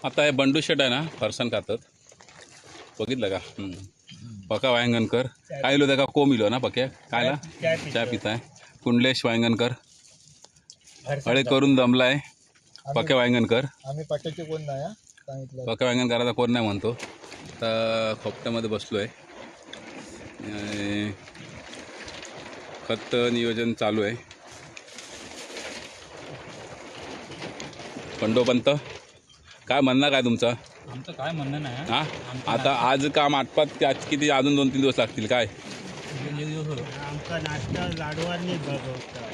आता हे बंडू शेट आहे ना फरसाण खातात बघितलं का. पका वायंगणकर काय इलो त्या का कोम इलो ना पक्या कायला चहा पिताय. कुंडलेश वायंगणकर अळे करून दमलाय. पक्या वायंगणकर आम्ही पक्याचे कोण नाही सांगितलं. पक्या वायंगणकराचा कोण नाही म्हणतो. आता खोपट्यामध्ये बसलो आहे. खत नियोजन चालू आहे. पंडोपंत काय म्हणणं काय तुमचं. आमचं काय म्हणणं नाही हां आता आज काम आटपात आज किती अजून 2-3 दिवस लागतील काय. आमचा नाश्ता लाडवांनी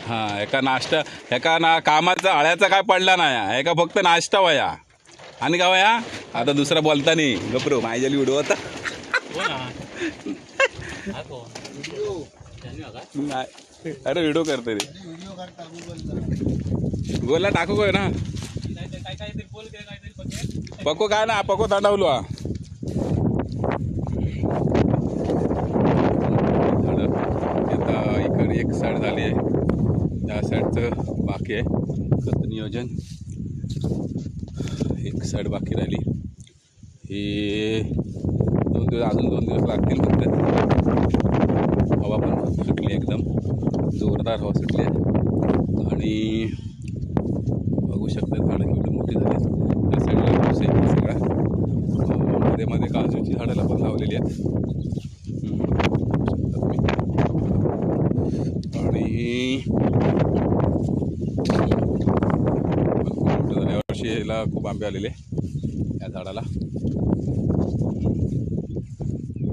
हां एका नाश्ता एका ना कामाचा आळ्याचा काय पडला नाही एका फक्त नाश्ता वया आणि का वया. आता दुसरा बोलता नाही गप्रो माझ्याली व्हिडिओ होता नाही. अरे व्हिडिओ करते रे गोला टाकू काय ना पको काय ना पको तांडावलो आता इकडे एक साईड झाली आहे. त्या साईडचं बाकी आहे खत नियोजन. एक साईड बाकी राहिली. ही 2 दिवस अजून 2 दिवस लागतील फक्त. हवा पण सुटली एकदम जोरदार हवा सुटली आहे. आणि बघू शकता झाडं केवढी मोठी झाली. त्या साईडला पाऊस आहे सगळा. मध्ये मध्ये काजूची झाडाला पण लावलेली आहेत. आणि यावर्षी याला खूप आंबे आलेले या झाडाला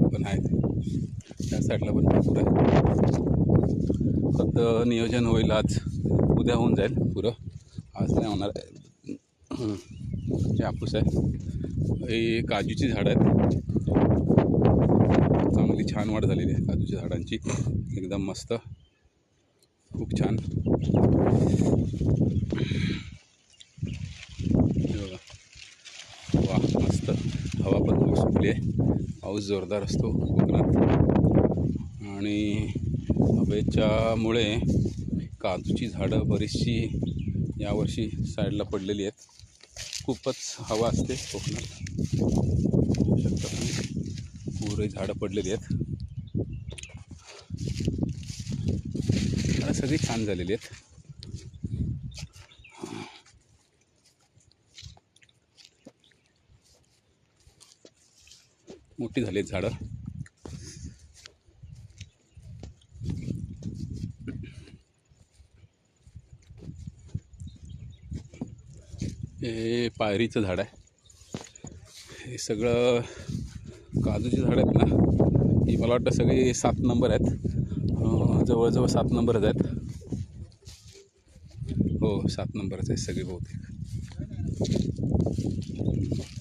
पण आहेत. त्या साईडला पण भरपूर आहे. खत नियोजन होईल आज उद्या होऊन जाईल पुरं. आज नाही होणार आहे. हे हापूस आहे. हे काजूची झाडं आहेत. चांगली छान वाढ झालेली आहे काजूच्या झाडांची एकदम मस्त खूप छान. वा मस्त हवा पण खूप सुटली आहे. पाऊस जोरदार असतो कोकणात आणि हवेच्यामुळे काजूची झाडं बरीचशी यावर्षी साईडला पडलेली आहेत. खूपच हवा असते कोकणात होऊ शकतात. पुरे झाडं पडलेली आहेत आणि सगळी छान झालेली आहेत. मोठी झाली आहेत झाडं. हे पायरीचं झाड आहे. हे सगळं काजूची झाडं आहेत ना. ही मला वाटतं सगळी 7 नंबर आहेत. जवळजवळ 7 नंबरच आहेत. हो 7 नंबरच आहेत सगळे बहुतेक.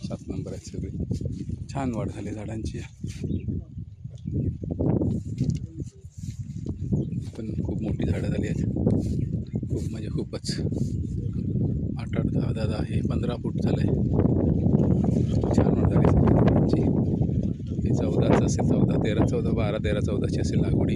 7 नंबर आहेत सगळे. छान वाढ झाली झाडांची पण खूप मोठी झाडं झाली आहेत. खूप म्हणजे खूपच 8-8 10-10 हे 15 फूट झालं आहे. छान वाढ झाली झाडांची. हे 14चं असेल 14 13 14 12 13 14ची असेल लागवडी.